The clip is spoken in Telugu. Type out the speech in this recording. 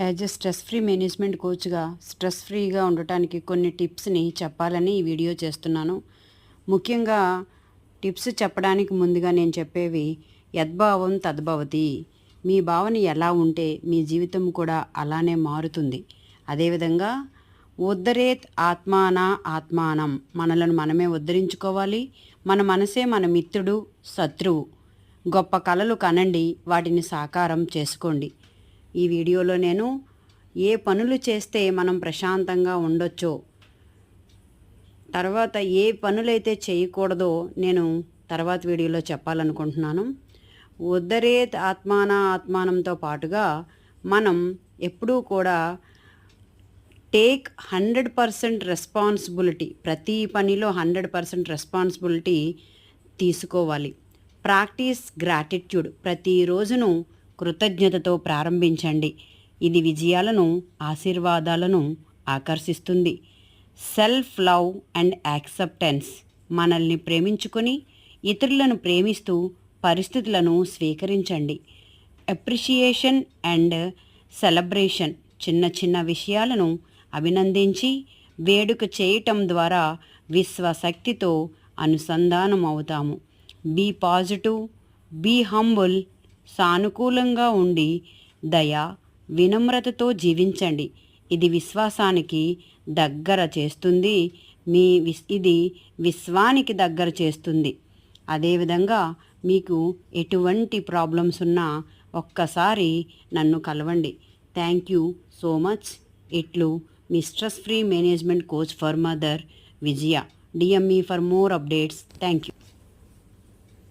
As a stress free management కోచ్గా స్ట్రెస్ ఫ్రీగా ఉండటానికి కొన్ని టిప్స్ని చెప్పాలని ఈ వీడియో చేస్తున్నాను. ముఖ్యంగా టిప్స్ చెప్పడానికి ముందుగా నేను చెప్పేవి యద్భావం తద్భవతి. మీ భావన ఎలా ఉంటే మీ జీవితం కూడా అలానే మారుతుంది. అదేవిధంగా ఉద్ధరేత్ ఆత్మాన ఆత్మానం, మనలను మనమే ఉద్ధరించుకోవాలి. మన మనసే మన మిత్రుడు శత్రువు. గొప్ప కలలు కనండి, వాటిని సాకారం చేసుకోండి. ఈ వీడియోలో నేను ఏ పనులు చేస్తే మనం ప్రశాంతంగా ఉండొచ్చో, తర్వాత ఏ పనులైతే చేయకూడదో నేను తర్వాత వీడియోలో చెప్పాలనుకుంటున్నాను. ఉద్ధరేత్ ఆత్మాన ఆత్మానంతో పాటుగా మనం ఎప్పుడూ కూడా టేక్ 100% రెస్పాన్సిబిలిటీ, ప్రతి పనిలో 100% రెస్పాన్సిబిలిటీ తీసుకోవాలి. ప్రాక్టీస్ గ్రాటిట్యూడ్, ప్రతిరోజును కృతజ్ఞతతో ప్రారంభించండి. ఇది విజయాలను ఆశీర్వాదాలను ఆకర్షిస్తుంది. సెల్ఫ్ లవ్ అండ్ యాక్సెప్టెన్స్, మనల్ని ప్రేమించుకొని ఇతరులను ప్రేమిస్తూ పరిస్థితులను స్వీకరించండి. అప్రిషియేషన్ అండ్ సెలబ్రేషన్, చిన్న చిన్న విషయాలను అభినందించి వేడుక చేయటం ద్వారా విశ్వశక్తితో అనుసంధానం అవుతాము. బీ పాజిటివ్, బీ హంబుల్, సానుకూలంగా ఉండి దయ, వినమ్రతతో జీవించండి. ఇది విశ్వాసానికి దగ్గర చేస్తుంది. ఇది విశ్వానికి దగ్గర చేస్తుంది. అదేవిధంగా మీకు ఎటువంటి ప్రాబ్లమ్స్ ఉన్నా ఒక్కసారి నన్ను కలవండి. Thank you so much. ఇట్లు మీ stress free management coach for mother Vijaya. DM me for more updates. Thank you.